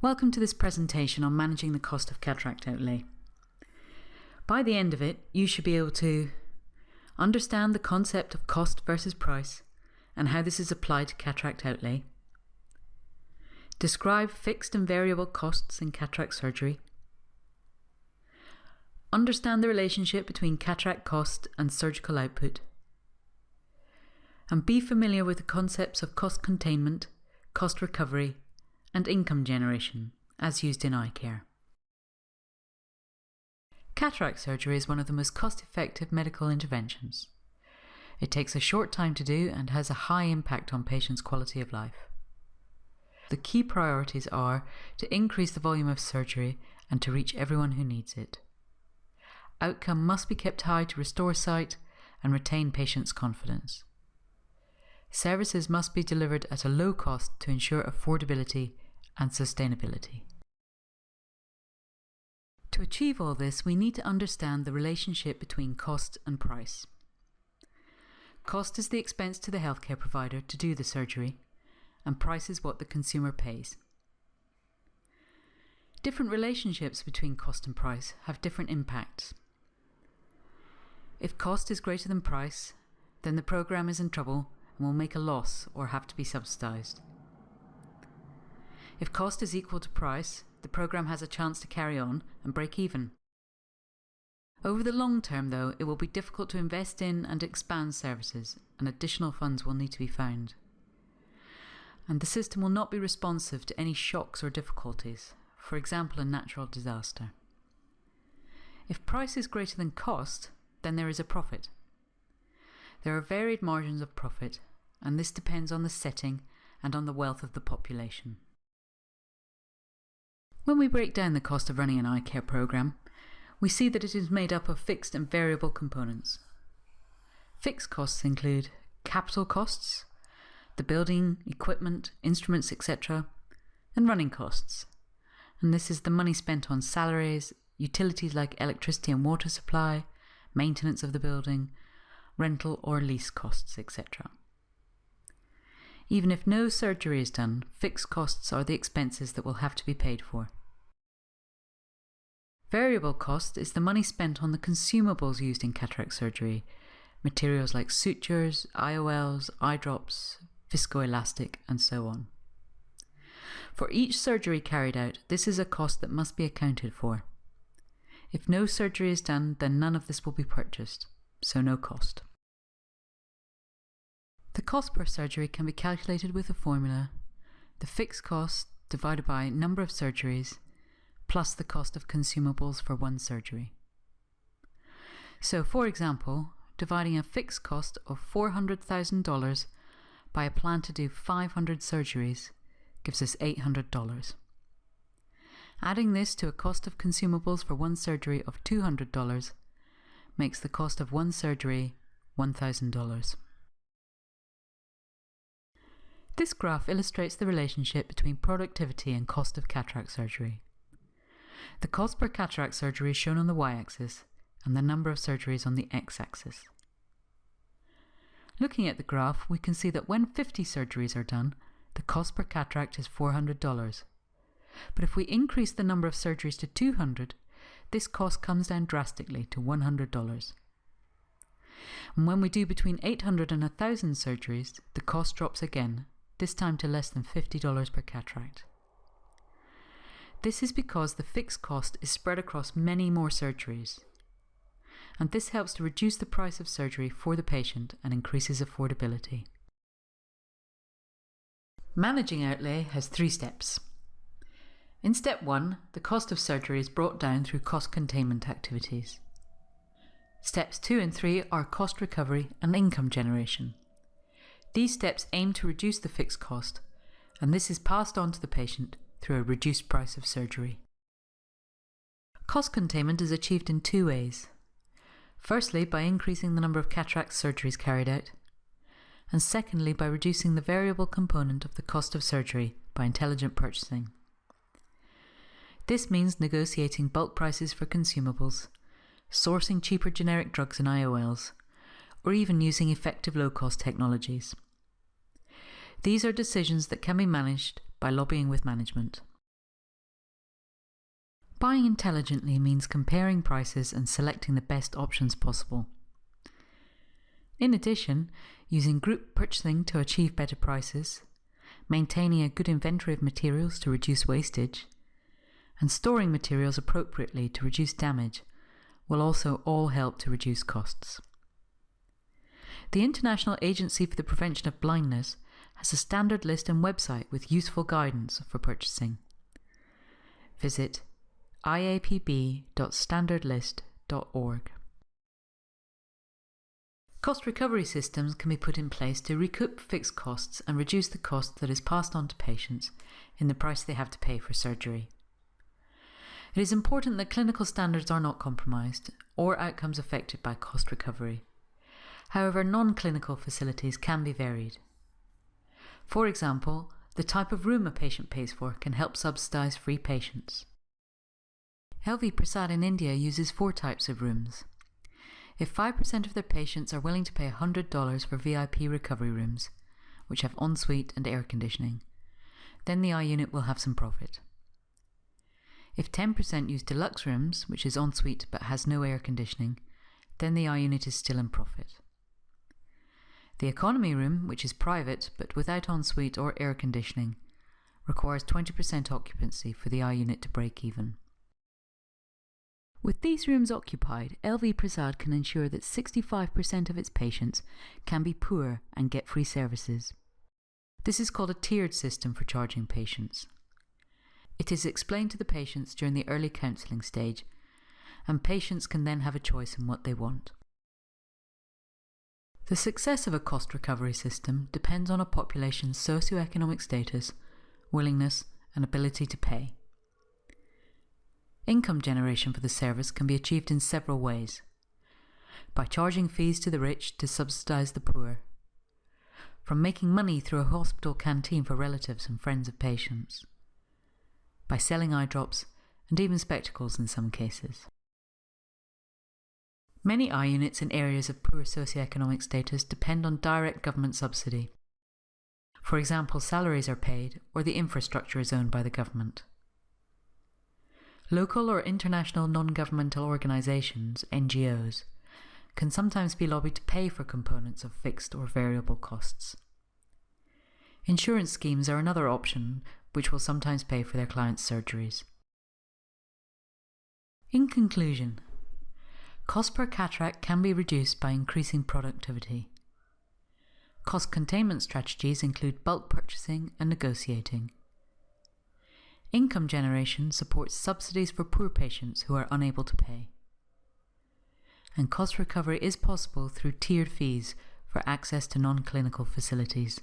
Welcome to this presentation on managing the cost of cataract outlay. By the end of it, you should be able to understand the concept of cost versus price and how this is applied to cataract outlay, describe fixed and variable costs in cataract surgery, understand the relationship between cataract cost and surgical output, and be familiar with the concepts of cost containment, cost recovery, and income generation, as used in eye care. Cataract surgery is one of the most cost-effective medical interventions. It takes a short time to do and has a high impact on patients' quality of life. The key priorities are to increase the volume of surgery and to reach everyone who needs it. Outcome must be kept high to restore sight and retain patients' confidence. Services must be delivered at a low cost to ensure affordability and sustainability. To achieve all this, we need to understand the relationship between cost and price. Cost is the expense to the healthcare provider to do the surgery, and price is what the consumer pays. Different relationships between cost and price have different impacts. If cost is greater than price, then the program is in trouble and will make a loss or have to be subsidised. If cost is equal to price, the program has a chance to carry on and break even. Over the long term, though, it will be difficult to invest in and expand services, and additional funds will need to be found. And the system will not be responsive to any shocks or difficulties, for example, a natural disaster. If price is greater than cost, then there is a profit. There are varied margins of profit, and this depends on the setting and on the wealth of the population. When we break down the cost of running an eye care program, we see that it is made up of fixed and variable components. Fixed costs include capital costs, the building, equipment, instruments, etc., and running costs. And this is the money spent on salaries, utilities like electricity and water supply, maintenance of the building, rental or lease costs, etc. Even if no surgery is done, fixed costs are the expenses that will have to be paid for. Variable cost is the money spent on the consumables used in cataract surgery, materials like sutures, IOLs, eye drops, viscoelastic, and so on. For each surgery carried out, this is a cost that must be accounted for. If no surgery is done, then none of this will be purchased, so no cost. The cost per surgery can be calculated with a formula: the fixed cost divided by number of surgeries plus the cost of consumables for one surgery. So, for example, dividing a fixed cost of $400,000 by a plan to do 500 surgeries gives us $800. Adding this to a cost of consumables for one surgery of $200 makes the cost of one surgery $1,000. This graph illustrates the relationship between productivity and cost of cataract surgery. The cost per cataract surgery is shown on the y-axis and the number of surgeries on the x-axis. Looking at the graph, we can see that when 50 surgeries are done, the cost per cataract is $400. But if we increase the number of surgeries to 200, this cost comes down drastically to $100. And when we do between 800 and 1,000 surgeries, the cost drops again, this time to less than $50 per cataract. This is because the fixed cost is spread across many more surgeries, and this helps to reduce the price of surgery for the patient and increases affordability. Managing outlay has 3 steps. In step 1, the cost of surgery is brought down through cost containment activities. Steps 2 and 3 are cost recovery and income generation. These steps aim to reduce the fixed cost, and this is passed on to the patient through a reduced price of surgery. Cost containment is achieved in 2 ways. Firstly, by increasing the number of cataract surgeries carried out, and secondly, by reducing the variable component of the cost of surgery by intelligent purchasing. This means negotiating bulk prices for consumables, sourcing cheaper generic drugs and IOLs, or even using effective low-cost technologies. These are decisions that can be managed by lobbying with management. Buying intelligently means comparing prices and selecting the best options possible. In addition, using group purchasing to achieve better prices, maintaining a good inventory of materials to reduce wastage, and storing materials appropriately to reduce damage will also all help to reduce costs. The International Agency for the Prevention of Blindness has a standard list and website with useful guidance for purchasing. Visit iapb.standardlist.org. Cost recovery systems can be put in place to recoup fixed costs and reduce the cost that is passed on to patients in the price they have to pay for surgery. It is important that clinical standards are not compromised or outcomes affected by cost recovery. However, non-clinical facilities can be varied. For example, the type of room a patient pays for can help subsidise free patients. LV Prasad in India uses 4 types of rooms. If 5% of their patients are willing to pay $100 for VIP recovery rooms, which have ensuite and air conditioning, then the eye unit will have some profit. If 10% use deluxe rooms, which is ensuite but has no air conditioning, then the eye unit is still in profit. The economy room, which is private but without ensuite or air conditioning, requires 20% occupancy for the eye unit to break even. With these rooms occupied, LV Prasad can ensure that 65% of its patients can be poor and get free services. This is called a tiered system for charging patients. It is explained to the patients during the early counselling stage, and patients can then have a choice in what they want. The success of a cost recovery system depends on a population's socioeconomic status, willingness, and ability to pay. Income generation for the service can be achieved in several ways: by charging fees to the rich to subsidise the poor, from making money through a hospital canteen for relatives and friends of patients, by selling eye drops and even spectacles in some cases. Many eye units in areas of poor socioeconomic status depend on direct government subsidy. For example, salaries are paid or the infrastructure is owned by the government. Local or international non-governmental organisations, NGOs, can sometimes be lobbied to pay for components of fixed or variable costs. Insurance schemes are another option which will sometimes pay for their clients' surgeries. In conclusion, cost per cataract can be reduced by increasing productivity. Cost containment strategies include bulk purchasing and negotiating. Income generation supports subsidies for poor patients who are unable to pay. And cost recovery is possible through tiered fees for access to non-clinical facilities.